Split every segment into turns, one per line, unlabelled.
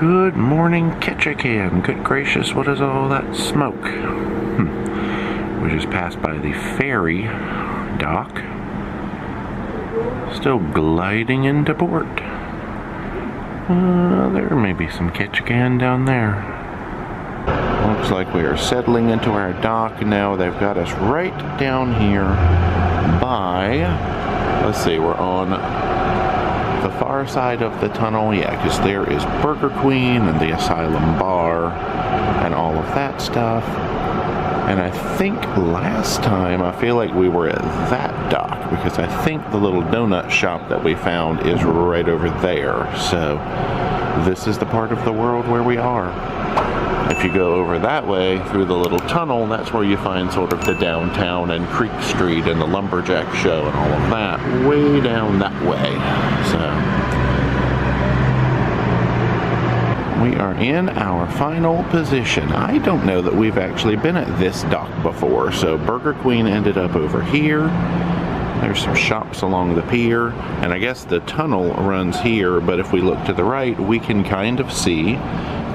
Good morning, Ketchikan. Good gracious, what is all that smoke? We just passed by the ferry dock. Still gliding into port. There may be some Ketchikan down there. Looks like we are settling into our dock now. They've got us right down here by, let's see, we're on the far side of the tunnel. Yeah, because there is Burger Queen and the Asylum Bar and all of that stuff. And I think last time, I feel like we were at that dock because I think the little donut shop that we found is right over there. So this is the part of the world where we are. If you go over that way through the little tunnel, that's where you find sort of the downtown and Creek Street and the Lumberjack Show and all of that way down that way. So we are in our final position. I don't know that we've actually been at this dock before. So Burger Queen ended up over here. There's some shops along the pier, and I guess the tunnel runs here, but if we look to the right, we can kind of see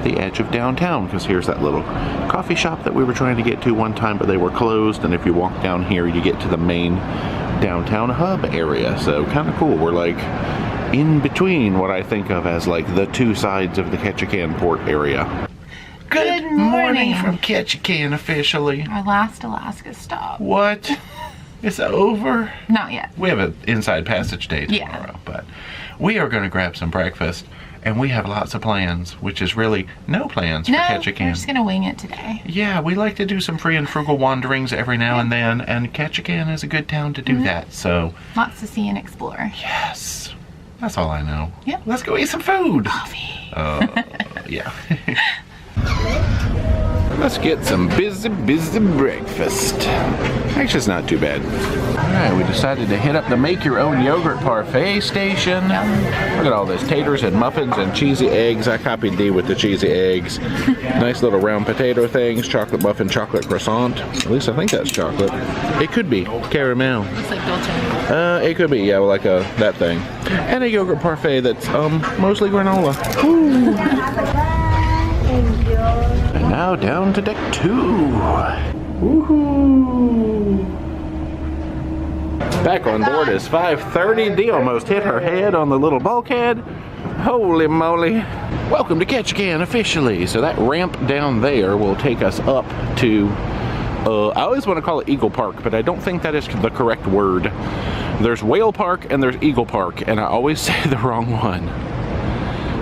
the edge of downtown, because here's that little coffee shop that we were trying to get to one time, but they were closed, and if you walk down here, you get to the main downtown hub area. So kind of cool. We're like in between what I think of as like the two sides of the Ketchikan port area. Good morning from Ketchikan officially.
Our last Alaska stop.
What? It's over?
Not yet.
We have an inside passage day tomorrow, but we are going to grab some breakfast, and we have lots of plans, which is really no plans for Ketchikan.
We're just going to wing it today.
Yeah, we like to do some free and frugal wanderings every now and then, and Ketchikan is a good town to do that, so.
Lots to see and explore.
Yes. That's all I know.
Yep.
Let's go eat some food.
Coffee.
Yeah. Let's get some busy breakfast. Actually, it's not too bad. Alright, we decided to hit up the make-your-own yogurt parfait station. Look at all this, taters and muffins and cheesy eggs. I copied Dee with the cheesy eggs. Nice little round potato things, chocolate muffin, chocolate croissant. At least I think that's chocolate. It could be caramel.
Looks like dolce.
It could be, yeah, like that thing. And a yogurt parfait that's mostly granola. Ooh. And now down to deck 2. Woohoo! Back on board is 5:30. Dee almost hit her head on the little bulkhead. Holy moly. Welcome to Ketchikan officially. So that ramp down there will take us up to, I always want to call it Eagle Park, but I don't think that is the correct word. There's Whale Park and there's Eagle Park, and I always say the wrong one.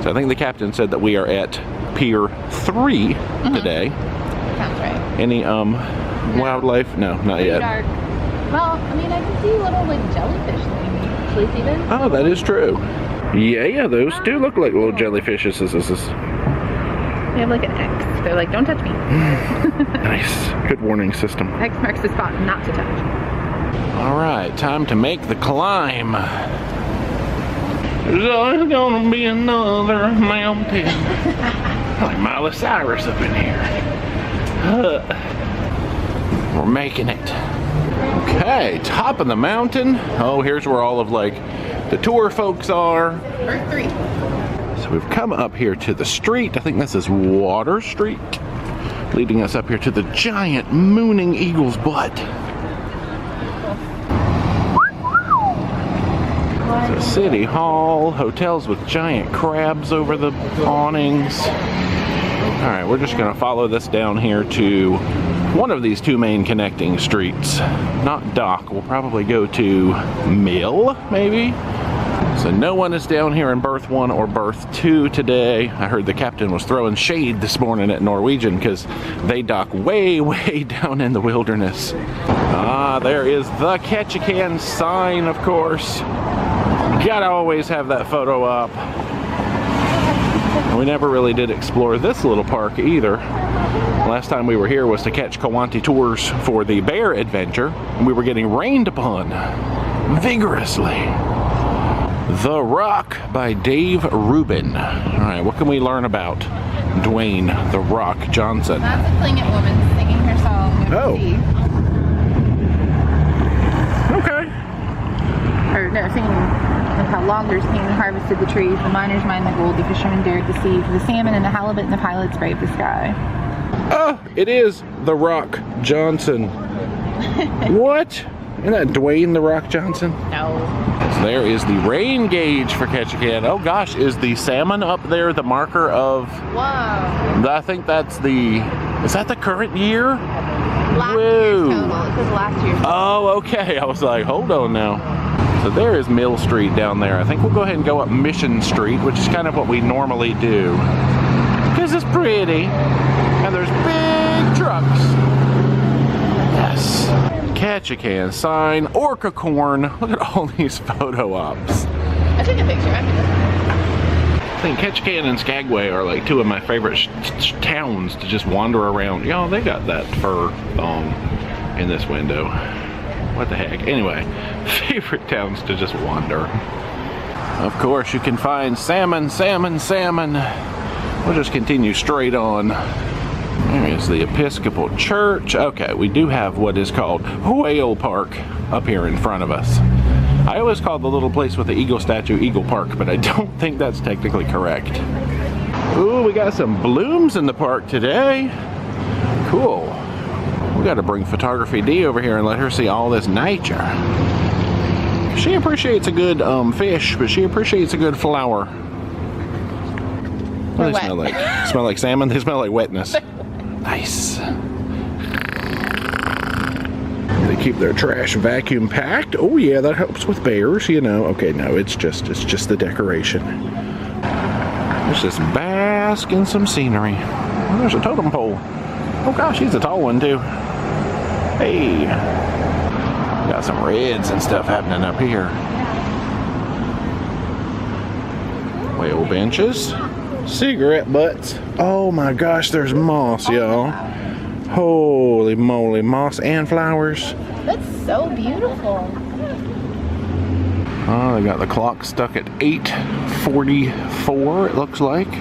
So I think the captain said that we are at Pier 3 today.
Sounds right.
Any wildlife? No, not yet.
Dark. Well, I mean, I can see little like jellyfish things. Should we see them?
Oh, that is true. Yeah, those do look like little jellyfishes.
They have like an X. They're like, don't touch me.
Nice. Good warning system.
X marks the spot not to touch.
All right, time to make the climb. There's always gonna be another mountain. Like Miley Cyrus up in here. We're making it. Okay, top of the mountain. Oh, here's where all of like the tour folks are.
Earth 3.
So we've come up here to the street. I think this is Water Street, leading us up here to the giant mooning eagle's butt. So City Hall, hotels with giant crabs over the awnings. All right, we're just gonna follow this down here to one of these two main connecting streets. Not Dock, we'll probably go to Mill, maybe? So no one is down here in berth 1 or berth 2 today. I heard the captain was throwing shade this morning at Norwegian because they dock way, way down in the wilderness. Ah, there is the Ketchikan sign, of course. Gotta always have that photo up. We never really did explore this little park either. Last time we were here was to catch Kawanti tours for the bear adventure, and we were getting rained upon vigorously. The Rock by Dave Rubin. All right, what can we learn about Dwayne The Rock Johnson?
That's a Tlingit woman singing her song.
Oh.
Okay. Or no, singing how loggers came and harvested the trees, the miners mined the gold, the fishermen dared the sea, for the salmon and the halibut and the pilots braved the sky.
Oh, it is The Rock Johnson. What? Isn't that Dwayne The Rock Johnson?
No.
So there is the rain gauge for Ketchikan. Oh gosh, is the salmon up there the marker of...
Whoa.
I think that's the... Is that the current year?
Last year's total. It was last year's total.
Oh, okay. I was like, hold on now. So there is Mill Street down there. I think we'll go ahead and go up Mission Street, which is kind of what we normally do. Because it's pretty. And there's big trucks. Yes. Ketchikan sign, Orca corn. Look at all these photo ops.
I took a picture.
I think Ketchikan and Skagway are like two of my favorite towns to just wander around. Y'all, they got that fur thong in this window. What the heck? Anyway, favorite towns to just wander. Of course, you can find salmon, salmon, salmon. We'll just continue straight on. There is the Episcopal Church. Okay, we do have what is called Whale Park up here in front of us. I always call the little place with the eagle statue Eagle Park, but I don't think that's technically correct. Ooh, we got some blooms in the park today. Cool. We got to bring Photography D over here and let her see all this nature. She appreciates a good fish, but she appreciates a good flower. What do they smell like? Smell like salmon? They smell like wetness. Nice. They keep their trash vacuum packed. Oh yeah, that helps with bears, you know. Okay, no, it's just the decoration. Let's just bask in some scenery. Oh, there's a totem pole. Oh gosh, he's a tall one too. Hey, got some reds and stuff happening up here. Whale benches. Cigarette butts. Oh my gosh, there's moss, y'all. Holy moly, moss and flowers.
That's so beautiful.
Oh, they got the clock stuck at 8:44, it looks like.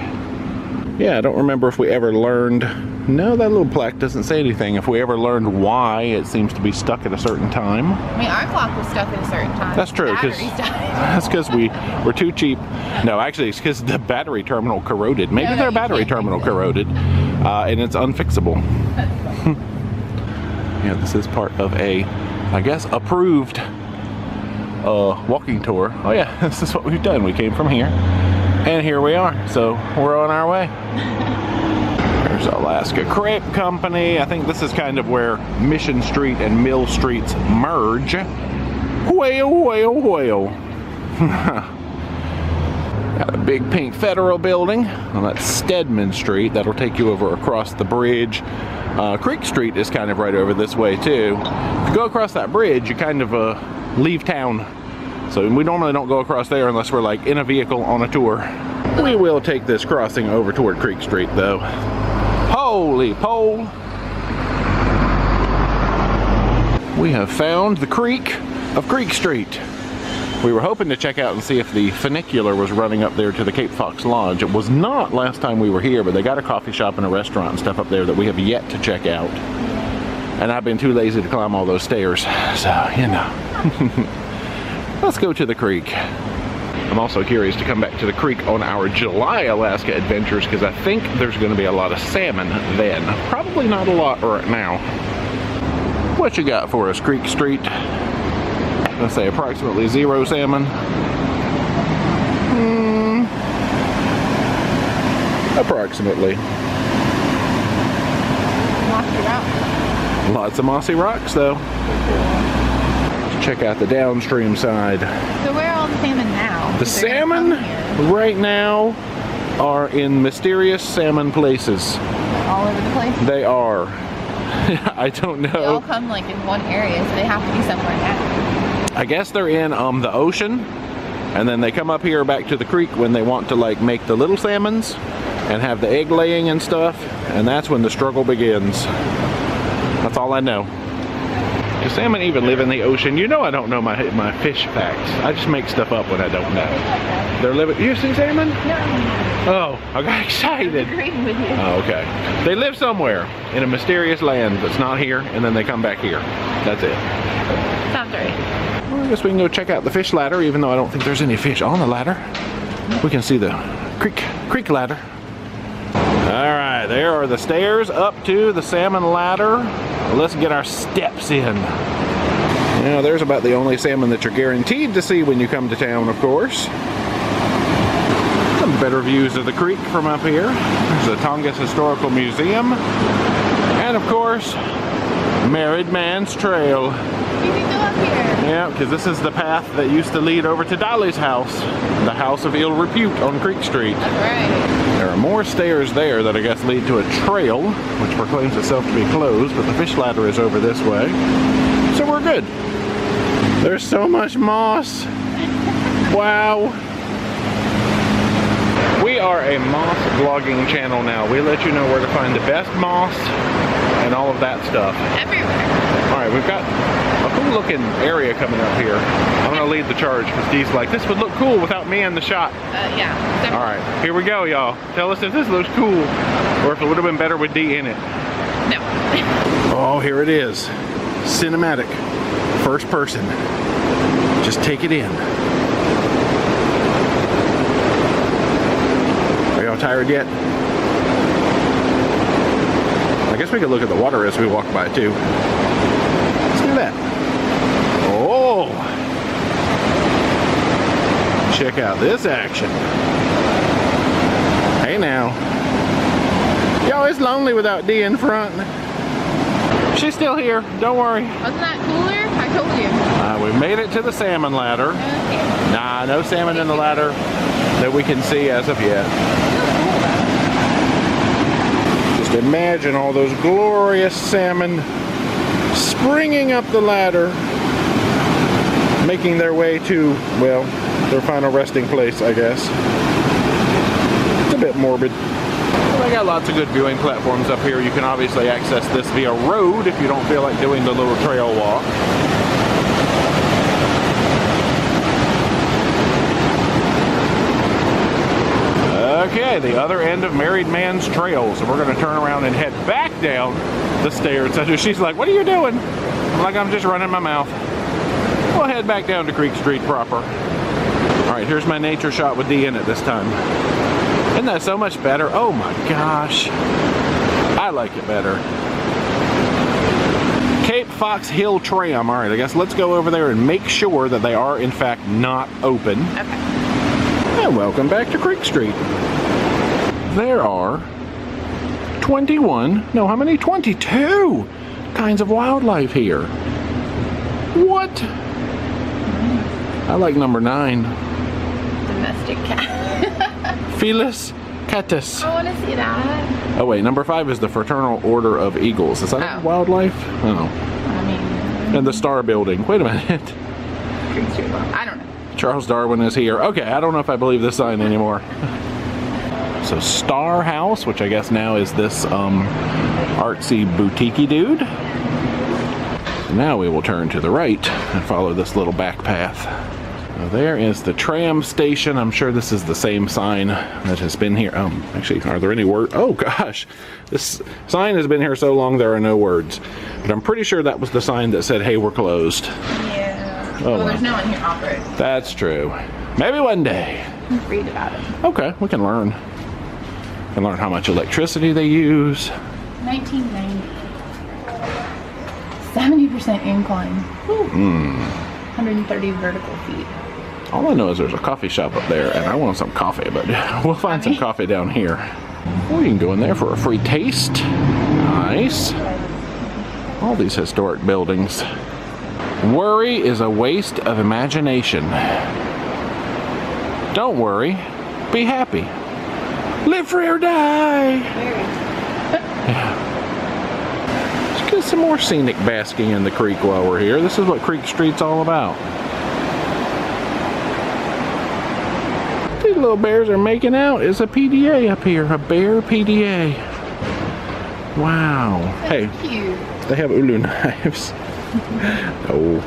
Yeah, I don't remember if we ever learned... No, that little plaque doesn't say anything. If we ever learned why it seems to be stuck at a certain time.
I mean, our clock was stuck at a certain time.
That's true. That's because we were too cheap. No, actually, it's because the battery terminal corroded. Maybe their battery terminal corroded, and it's unfixable. Yeah, this is part of a, I guess, approved walking tour. Oh yeah, this is what we've done. We came from here, and here we are. So we're on our way. There's Alaska Crepe Company. I think this is kind of where Mission Street and Mill Streets merge. Whale, whale, whale. Got a big pink federal building. Well, that's Stedman Street. That'll take you over across the bridge. Creek Street is kind of right over this way too. If you go across that bridge, you kind of leave town. So we normally don't go across there unless we're like in a vehicle on a tour. We will take this crossing over toward Creek Street though. Holy pole! We have found the creek of Creek Street. We were hoping to check out and see if the funicular was running up there to the Cape Fox Lodge. It was not last time we were here, but they got a coffee shop and a restaurant and stuff up there that we have yet to check out. And I've been too lazy to climb all those stairs, so you know. Let's go to the creek. I'm also curious to come back to the creek on our July Alaska adventures because I think there's going to be a lot of salmon then. Probably not a lot right now. What you got for us, Creek Street? Let's say approximately 0 salmon. Approximately.
Mossy rock.
Lots of mossy rocks though. Let's check out the downstream side.
So where are all the salmon now?
The salmon right now are in mysterious salmon places.
All over the place?
They are. I don't know.
They all come like in one area, so they have to be somewhere now.
I guess they're in the ocean, and then they come up here back to the creek when they want to like make the little salmons and have the egg laying and stuff, and that's when the struggle begins. That's all I know. Do salmon even live in the ocean? You know I don't know my fish facts. I just make stuff up when I don't know. They're living... You see salmon?
No.
Oh, I got excited.
I'm agreeing with you.
Oh, okay. They live somewhere in a mysterious land that's not here, and then they come back here. That's it.
Sounds right.
Well, I guess we can go check out the fish ladder, even though I don't think there's any fish on the ladder. We can see the creek ladder. Alright, there are the stairs up to the salmon ladder. Let's get our steps in. Now, there's about the only salmon that you're guaranteed to see when you come to town, of course. Some better views of the creek from up here. There's the Tongass Historical Museum. And, of course, Married Man's Trail.
You can go up here.
Yeah, because this is the path that used to lead over to Dolly's house. The house of ill repute on Creek Street.
That's right.
There are more stairs there that I guess lead to a trail, which proclaims itself to be closed, but the fish ladder is over this way. So we're good. There's so much moss. Wow. We are a moss vlogging channel now. We let you know where to find the best moss and all of that stuff.
Everywhere.
Alright, we've got a cool looking area coming up here. I'm going to lead the charge because Dee's like, this would look cool without me in the shot.
Yeah. Definitely.
Alright, here we go, y'all. Tell us if this looks cool or if it would have been better with Dee in it.
No.
Oh, here it is. Cinematic. First person. Just take it in. Are y'all tired yet? I guess we could look at the water as we walk by too. Let's do that. Oh! Check out this action. Hey now. Yo, it's lonely without Dee in front. She's still here. Don't worry.
Wasn't that cooler? I told you.
We made it to the salmon ladder.
Okay.
Nah, no salmon in the ladder that we can see as of yet. Just imagine all those glorious salmon springing up the ladder, making their way to, well, their final resting place, I guess. It's a bit morbid. Well, they got lots of good viewing platforms up here. You can obviously access this via road if you don't feel like doing the little trail walk. Okay, the other end of Married Man's Trail. So we're going to turn around and head back down the stairs. So she's like, what are you doing? I'm like, I'm just running my mouth. We'll head back down to Creek Street proper. Alright, here's my nature shot with Dee in it this time. Isn't that so much better? Oh my gosh. I like it better. Cape Fox Hill Tram. Alright, I guess let's go over there and make sure that they are in fact not open.
Okay.
And welcome back to Creek Street. There are 21, no, how many? 22 kinds of wildlife here. What? I like number 9.
Domestic cat.
Felis catus.
I want to see that.
Oh wait, number 5 is the Fraternal Order of Eagles. Is that wildlife? Oh.
I mean.
And the Star Building. Wait a minute.
Creek Street. I don't know.
Charles Darwin is here. Okay, I don't know if I believe this sign anymore. So Star House, which I guess now is this artsy boutique-y dude. Now we will turn to the right and follow this little back path. Now there is the tram station. I'm sure this is the same sign that has been here. Actually, are there any words? Oh gosh, this sign has been here so long there are no words. But I'm pretty sure that was the sign that said, hey, we're closed.
Yeah.
Oh,
well, there's no one here operating.
That's true. Maybe one day.
Read about it.
Okay, we can learn. We can learn how much electricity they use.
1990. 70% incline. 130 vertical feet.
All I know is there's a coffee shop up there, and I want some coffee, but we'll find some coffee down here. Oh, you can go in there for a free taste. Nice. All these historic buildings. Worry is a waste of imagination. Don't worry. Be happy. Live free or die. Yeah. Let's get some more scenic basking in the creek while we're here. This is what Creek Street's all about. These little bears are making out. It's a PDA up here. A bear PDA. Wow.
So
hey,
cute.
they have ulu knives. Oh.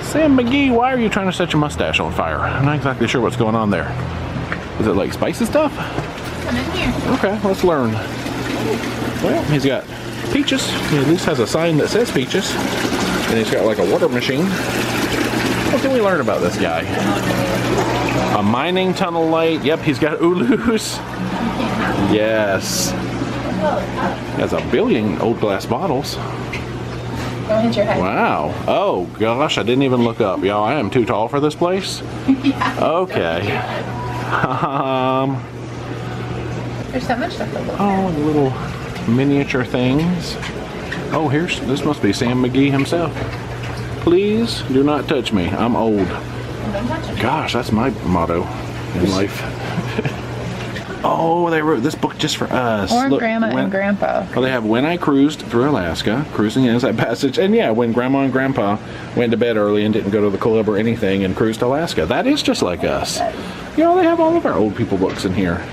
Sam McGee, why are you trying to set your mustache on fire? I'm not exactly sure what's going on there. Is it like spicy stuff?
Come in here.
Okay, let's learn. Well, he's got peaches. He at least has a sign that says peaches. And he's got like a water machine. What can we learn about this guy? A mining tunnel light. Yep, he's got ulus. Yes. He has a billion old glass bottles.
Don't hit your head.
Wow. Oh, gosh, I didn't even look up. Y'all, I am too tall for this place?
Yeah.
Okay.
There's so much stuff to look at.
Oh, the little miniature things. Oh, this must be Sam McGee himself. Please do not touch me. I'm old.
Don't touch it.
Gosh, that's my motto in life. Oh, they wrote this book just for us.
Or Grandma and Grandpa.
Well, they have When I Cruised Through Alaska, cruising is that passage, and yeah, when Grandma and Grandpa went to bed early and didn't go to the club or anything and cruised to Alaska. That is just like us. You know, they have all of our old people books in here.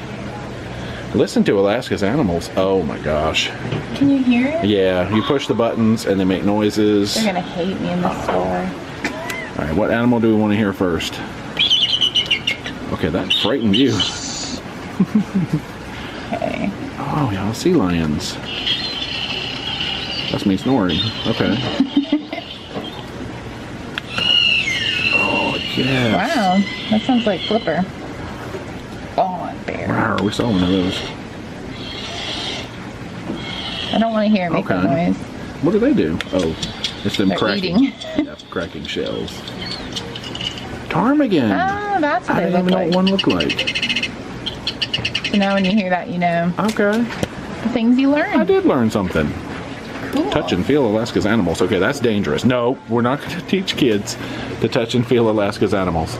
Listen to Alaska's animals. Oh my gosh.
Can you hear it?
Yeah, you push the buttons and they make noises.
They're gonna hate me in the store.
All right, what animal do we want to hear first? Okay, that frightened you.
Okay.
Oh, yeah, sea lions. That's me snoring. Okay. Oh, yes.
Wow, that sounds like Flipper. Oh, bear.
Wow, we saw one of those.
I don't want to hear it make a noise.
What do they do? Oh, it's them
They're
cracking.
eating.
Yep, cracking shells. Ptarmigan.
Oh, that's what
I
they
didn't even
look
know
like.
what one looked like.
So now when you hear that, you know
Okay.
the things you learn.
I did learn something.
Cool.
Touch and feel Alaska's animals. Okay, that's dangerous. No, we're not going to teach kids to touch and feel Alaska's animals.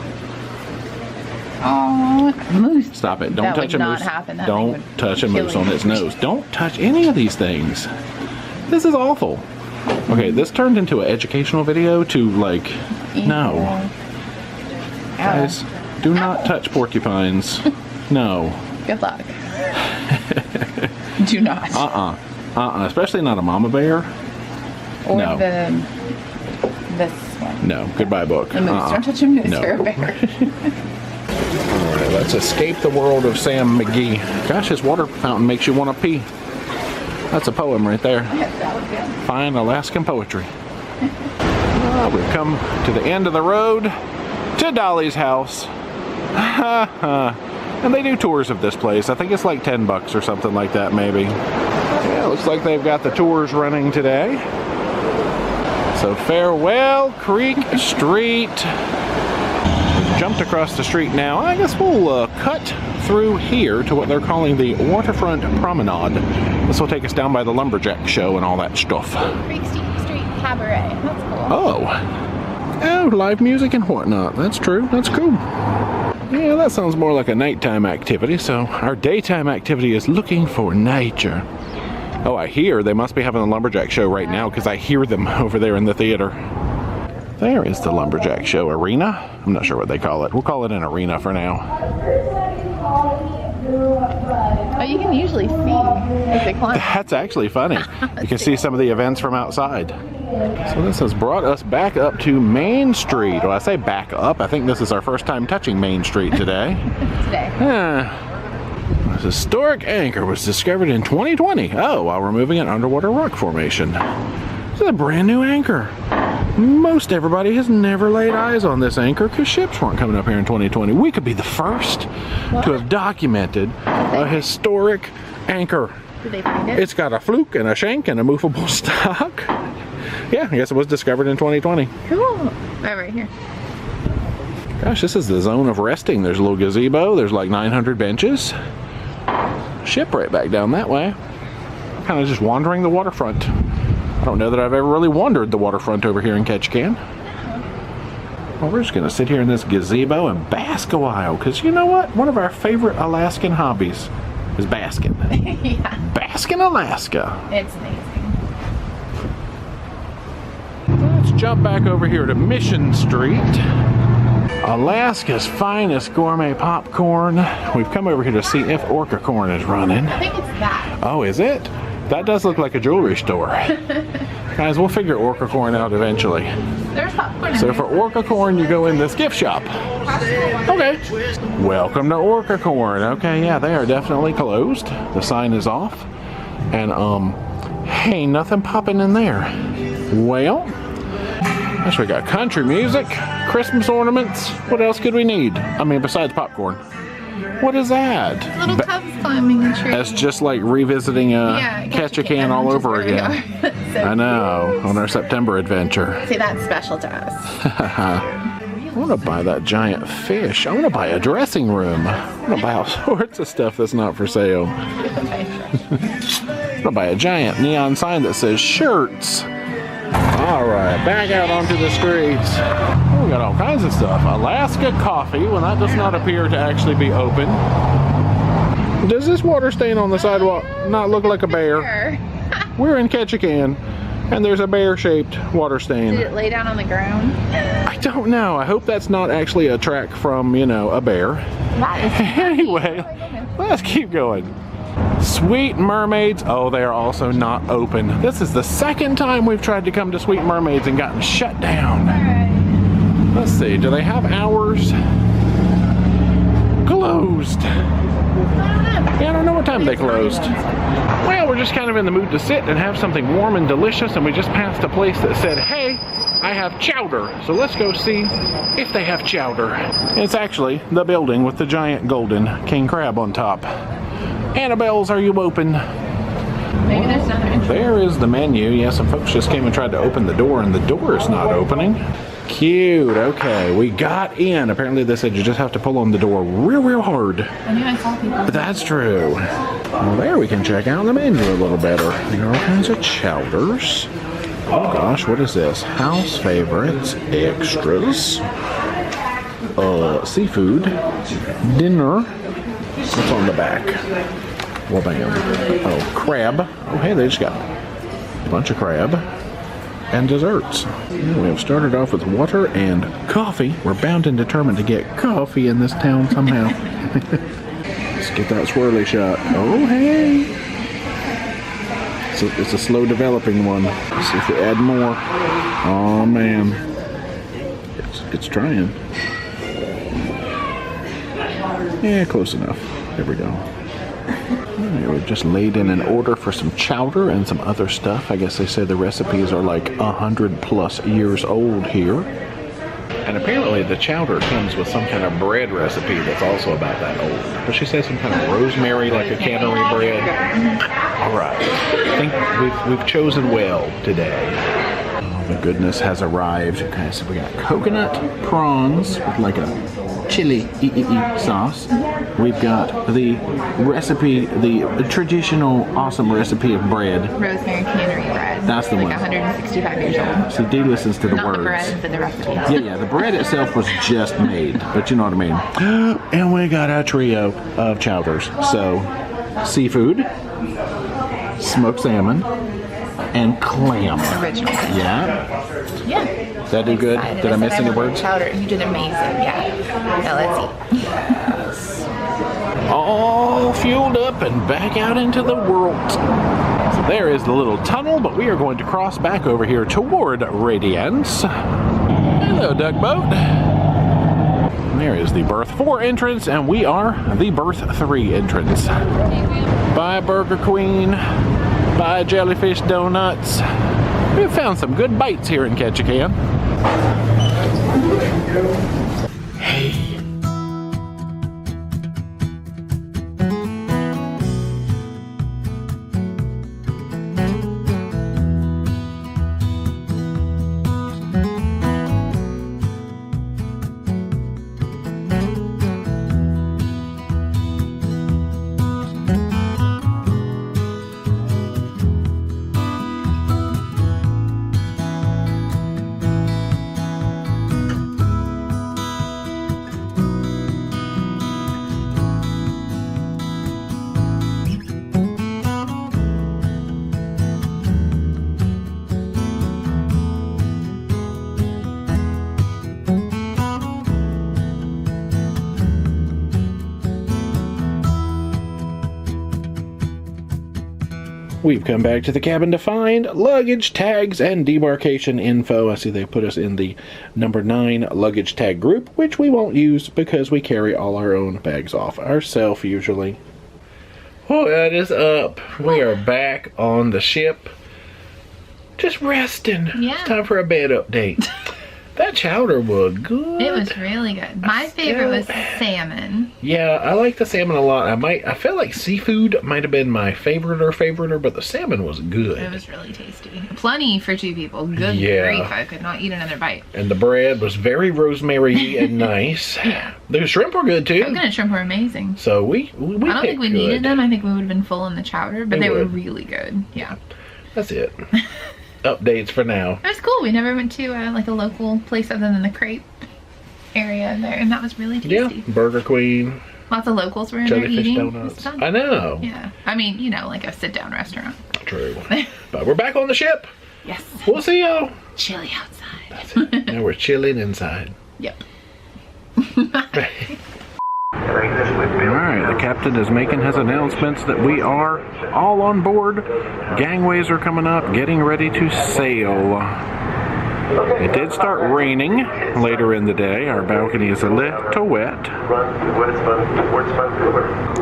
Oh, moose.
Stop it. Don't
That
touch
would
a
not
moose.
happen. That
Don't
thing would
touch a
kill
moose
you.
on its nose. Don't touch any of these things. This is awful. Okay, this turned into an educational video to like, no.
Ow.
Guys, do not touch porcupines. No.
Good luck. Do not.
Especially not a mama bear.
Or
no.
this one.
No. Goodbye, book.
The moose. Don't touch a moose
No.
or a bear.
All right, let's escape the world of Sam McGee. Gosh, his water fountain makes you want to pee. That's a poem right there.
That was good.
Fine Alaskan poetry. We've come to the end of the road to Dolly's house. And they do tours of this place. I think it's like $10 or something like that, maybe. Yeah, looks like they've got the tours running today. So farewell, Creek Street. We've jumped across the street now. I guess we'll cut through here to what they're calling the Waterfront Promenade. This will take us down by the Lumberjack show and all that stuff.
Creek Street Cabaret. That's cool.
Oh, live music and whatnot. That's true. That's cool. Yeah, that sounds more like a nighttime activity, so our daytime activity is looking for nature. Oh, I hear they must be having a Lumberjack show right now because I hear them over there in the theater. There is the Lumberjack show arena. I'm not sure what they call it. We'll call it an arena for now.
Oh, you can usually see as they climb.
That's actually funny. You can see some of the events from outside. So this has brought us back up to Main Street. Well, I say back up. I think this is our first time touching Main Street today.
Today.
This historic anchor was discovered in 2020. Oh, while removing an underwater rock formation. This is a brand new anchor. Most everybody has never laid eyes on this anchor because ships weren't coming up here in 2020. We could be the first to have documented a historic anchor.
Did they find it?
It's got a fluke and a shank and a movable stock. Yeah, I guess it was discovered in 2020.
Cool. Oh, right here.
Gosh, this is the zone of resting. There's a little gazebo. There's like 900 benches. Ship right back down that way. Kind of just wandering the waterfront. I don't know that I've ever really wandered the waterfront over here in Ketchikan. Well, we're just going to sit here in this gazebo and bask a while. Because you know what? One of our favorite Alaskan hobbies is basking.
Yeah.
Bask in Alaska.
It's amazing.
Let's jump back over here to Mission Street. Alaska's finest gourmet popcorn. We've come over here to see if Orca Corn is running.
I think it's that.
Oh, is it? That does look like a jewelry store. Guys, we'll figure Orca Corn out eventually.
There's popcorn.
So for Orca Corn, you go in this gift shop. Okay. Welcome to Orca Corn. Okay, yeah, they are definitely closed. The sign is off. And, hey, nothing popping in there. Well, Gosh, we got country music, Christmas ornaments. What else could we need? I mean, besides popcorn. What is that?
Little cubs climbing a tree.
That's just like revisiting Ketchikan all over again.
So
I know, on our September adventure.
See, that's special to us.
I want to buy that giant fish. I want to buy a dressing room. I want to buy all sorts of stuff that's not for sale. I want to buy a giant neon sign that says shirts. Alright, back out onto the streets. Oh, we got all kinds of stuff. Alaska coffee, well that does not appear to actually be open. Does this water stain on the sidewalk not look like a bear? We're in Ketchikan, and there's a bear-shaped water stain.
Did it lay down on the ground?
I don't know. I hope that's not actually a track from, you know, a bear. Anyway, let's keep going. Sweet Mermaids, oh, they are also not open. This is the second time we've tried to come to Sweet Mermaids and gotten shut down.
Alright.
Let's see, do they have hours? Closed. Yeah, I don't know what time they closed. Well, we're just kind of in the mood to sit and have something warm and delicious, and we just passed a place that said, hey, I have chowder. So let's go see if they have chowder. It's actually the building with the giant golden king crab on top. Annabelle's, are you open?
Maybe there's another entrance.
There is the menu. Yeah, some folks just came and tried to open the door, and the door is not opening. Cute. Okay, we got in. Apparently they said you just have to pull on the door real hard.
I knew I saw people.
That's true. Well, there we can check out the menu a little better. There are all kinds of chowders. Oh gosh, what is this? House favorites, extras, seafood, dinner. What's on the back? Well, bam. Oh, crab. Oh, hey, they just got a bunch of crab. And desserts. We have started off with water and coffee. We're bound and determined to get coffee in this town somehow. Let's get that swirly shot. Oh, hey. So it's a slow developing one. Let's see if we add more. Oh, man. It's trying. Yeah, close enough. There we go. We've just laid in an order for some chowder and some other stuff. I guess they say the recipes are like 100+ years old here. And apparently the chowder comes with some kind of bread recipe that's also about that old. But she says some kind of rosemary, like a cannery bread. All right. I think we've chosen well today. Oh, the goodness has arrived. Okay, so we got coconut prawns with like a chili sauce. We've got the recipe, the traditional awesome recipe of bread.
Rosemary cannery bread.
That's the
like
one.
165 years old.
So Dee listens to the
Not
words.
the bread, but the recipe.
Yeah, the bread itself was just made, but you know what I mean. And we got a trio of chowders. So, seafood, smoked salmon, and clam.
Original.
Yeah?
Yeah.
Did that do good? Did I miss any words?
Chowder. You did amazing. Yeah. Now let's eat.
Yes. All fueled up and back out into the world. So there is the little tunnel, but we are going to cross back over here toward Radiance. Hello, duck boat. There is the berth 4 entrance, and we are the berth 3 entrance. Bye, Burger Queen. Bye, Jellyfish Donuts. We've found some good bites here in Ketchikan. Hey. We've come back to the cabin to find luggage tags and debarkation info. I see they put us in the number 9 luggage tag group, which we won't use because we carry all our own bags off ourselves usually. Oh, that is up. We are back on the ship. Just resting.
Yeah.
It's time for a bed update. That chowder was good.
It was really good. My favorite was salmon.
Yeah, I like the salmon a lot. I felt like seafood might have been my favoriter, but the salmon was good.
It was really tasty. Plenty for 2 people. Good grief, I could not eat another bite.
And the bread was very rosemary and nice.
Yeah.
The shrimp were good too.
Coconut shrimp were amazing.
So we
I don't think we needed them. I think we would have been full in the chowder, but they were really good. Yeah.
That's it. Updates for now.
It was cool. We never went to like a local place other than the crepe area there, and that was really tasty.
Yeah, Burger Queen.
Lots of locals were in there
Jellyfish
eating.
donuts. I know.
Yeah. I mean, you know, like a sit-down restaurant.
True. But we're back on the ship.
Yes.
We'll see y'all.
Chilly outside.
That's it. Now we're chilling inside.
Yep.
Alright, the captain is making his announcements that we are all on board. Gangways are coming up, getting ready to sail. It did start raining later in the day. Our balcony is a little wet.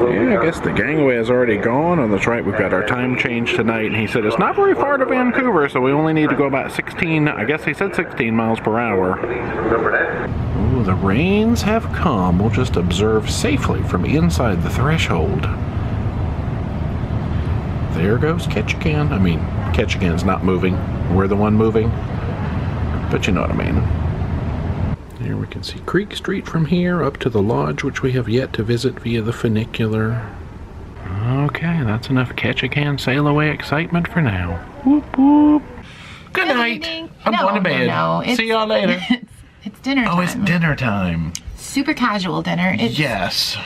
Yeah, I guess the gangway is already gone. On that's right, we've got our time change tonight. And he said it's not very far to Vancouver, so we only need to go about 16, I guess he said 16 miles per hour. Ooh, the rains have come. We'll just observe safely from inside the threshold. There goes Ketchikan. I mean, Ketchikan's not moving. We're the one moving. But you know what I mean. Here we can see Creek Street from here up to the lodge, which we have yet to visit via the funicular. Okay, that's enough Ketchikan Sailaway excitement for now. Whoop whoop. Good night. I'm going to bed.
No,
see y'all later.
It's dinner time.
Oh, it's dinner time.
Super casual dinner. It's
yes.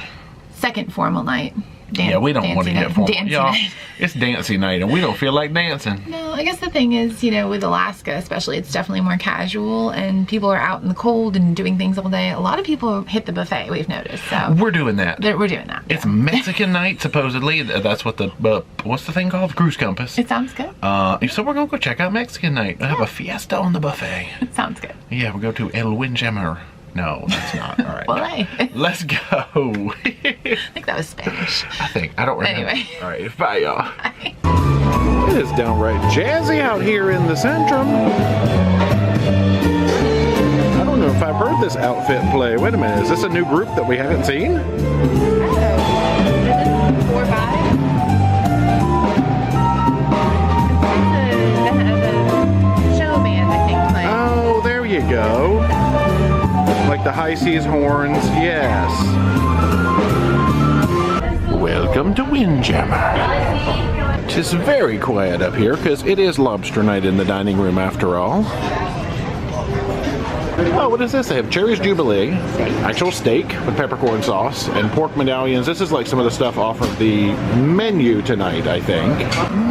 Second formal night.
Yeah, we don't want to get formal. Y'all,
night.
it's dancing night and we don't feel like dancing.
No, I guess the thing is, you know, with Alaska especially, it's definitely more casual and people are out in the cold and doing things all day. A lot of people hit the buffet, we've noticed. So
we're doing that.
We're doing that.
It's Mexican night, supposedly. That's what the, what's the thing called? Cruise Compass.
It sounds good.
So we're going to go check out Mexican night. We'll have a fiesta on the buffet.
It sounds good.
Yeah, we'll go to El Windjammer. No, that's not. All right.
Well,
no.
hey.
Let's go.
I think that was Spanish.
I don't remember.
Anyway.
All right, bye, y'all.
Bye.
It is downright jazzy out here in the Centrum. I don't know if I've heard this outfit play. Wait a minute, is this a new group that we haven't seen?
Oh, is this 4 by? The show band, I think, playing.
Oh, there you go. Like the High Seas horns, yes. Welcome to Windjammer. It's very quiet up here because it is lobster night in the dining room after all. Oh, what is this? They have Cherry's Jubilee, actual steak with peppercorn sauce, and pork medallions. This is like some of the stuff off of the menu tonight, I think.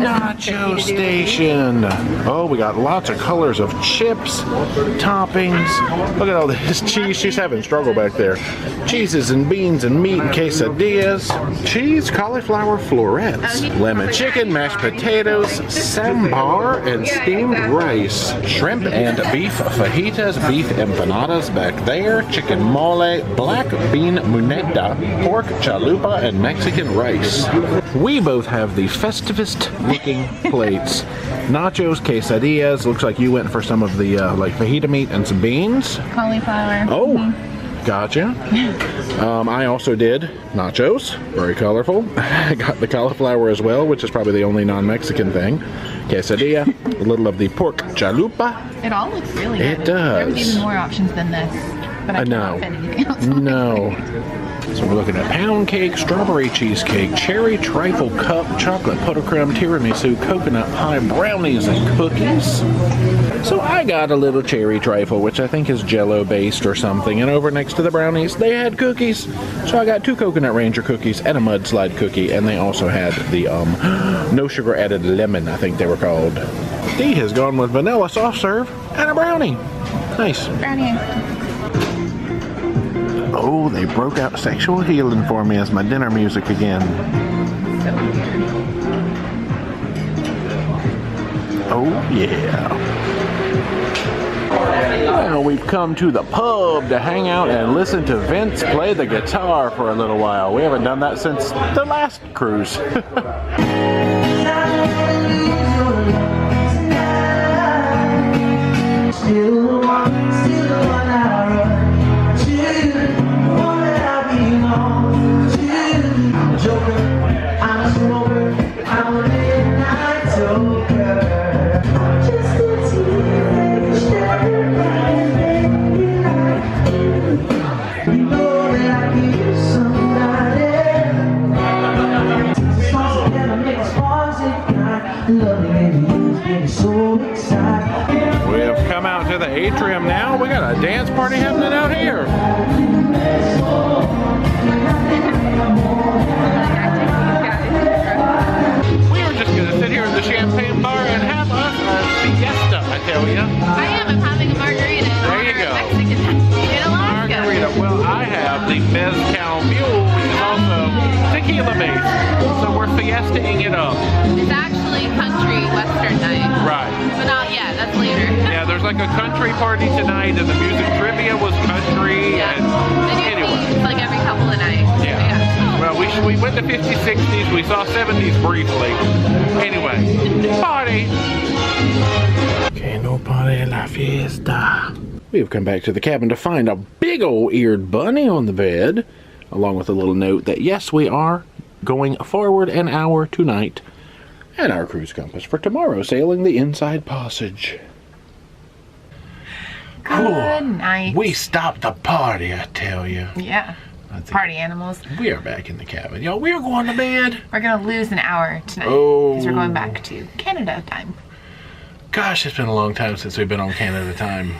Nacho station. Oh, we got lots of colors of chips, toppings. Look at all this cheese. She's having struggle back there. Cheeses and beans and meat and quesadillas. Cheese, cauliflower florets, lemon chicken, mashed potatoes, sambar, and steamed rice. Shrimp and beef fajitas, beef empanadas back there, chicken mole, black bean muneta, pork chalupa, and Mexican rice. We both have the festivest looking plates. Nachos, quesadillas, looks like you went for some of the like fajita meat and some beans.
Cauliflower.
Oh, gotcha. I also did nachos, very colorful. I got the cauliflower as well, which is probably the only non-Mexican thing. Quesadilla, a little of the pork chalupa.
It all looks really good.
It does.
There was even more options than this, but I cannot fit anything else.
No. So we're looking at pound cake, strawberry cheesecake, cherry trifle cup, chocolate buttercrumb, tiramisu, coconut pie, brownies, and cookies. So I got a little cherry trifle, which I think is Jell-O based or something. And over next to the brownies, they had cookies. So I got 2 Coconut Ranger cookies and a mudslide cookie. And they also had the no sugar added lemon, I think they were called. Dee has gone with vanilla soft serve and a brownie. Nice.
Brownie.
Oh, they broke out Sexual Healing for me as my dinner music again.
So weird.
Oh, yeah. Well, we've come to the pub to hang out and listen to Vince play the guitar for a little while. We haven't done that since the last cruise.
Still the one I run to, the one that I belong to. I'm a joker, I'm a smoker, I'm a midnight toker. Just a teenage everybody like you. You know that I give somebody. It's awesome and I make it sparks ignite. Loving and you get me so excited.
We have come out to the atrium now. We got a dance party happening out here. We are just gonna sit here in the champagne bar and have us a fiesta, I tell you.
I am. I'm having a margarita in
There you
honor of
go.
Mexican festival in Alaska.
Margarita. Well, I have the Mezcal Mule, which is also tequila based. So we're fiestaing it up.
It's actually country western night.
Right.
But not yet. That's later.
Yeah, there's like a country party tonight, and the music trivia was country.
Yeah.
And
Anyway.
anyway.
It's like every couple of nights.
Yeah. Well, we went to 50s, 60s. We saw 70s briefly. Anyway, party. Que no pare la fiesta. We have come back to the cabin to find a big old eared bunny on the bed, along with a little note that yes, we are going forward an hour tonight, and our cruise compass for tomorrow, sailing the Inside Passage.
Good night.
We stopped the party, I tell you.
Yeah.
That's it.
Party animals.
We are back in the cabin. Y'all, we are going to bed.
We're going to lose an hour tonight.
Oh.
Because we're going back to Canada time.
Gosh, it's been a long time since we've been on Canada time.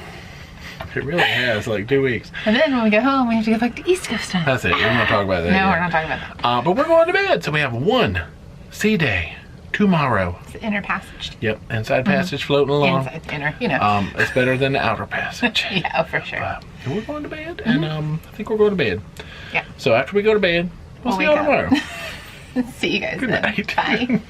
It really has, like 2 weeks.
And then when we get home, we have to go back to East Coast time.
That's it. We're not talking about that
No,
yet.
we're not talking about that.
But we're going to bed, so we have one sea day tomorrow.
It's the inner passage.
Yep, inside passage floating along.
Inside, inner, you know.
It's better than the outer passage.
Yeah, for sure.
And we're going to bed, and I think we're going to bed.
Yeah.
So after we go to bed, we'll see
We'll
y'all
wake
tomorrow.
See you guys
Good
then.
night.
Bye.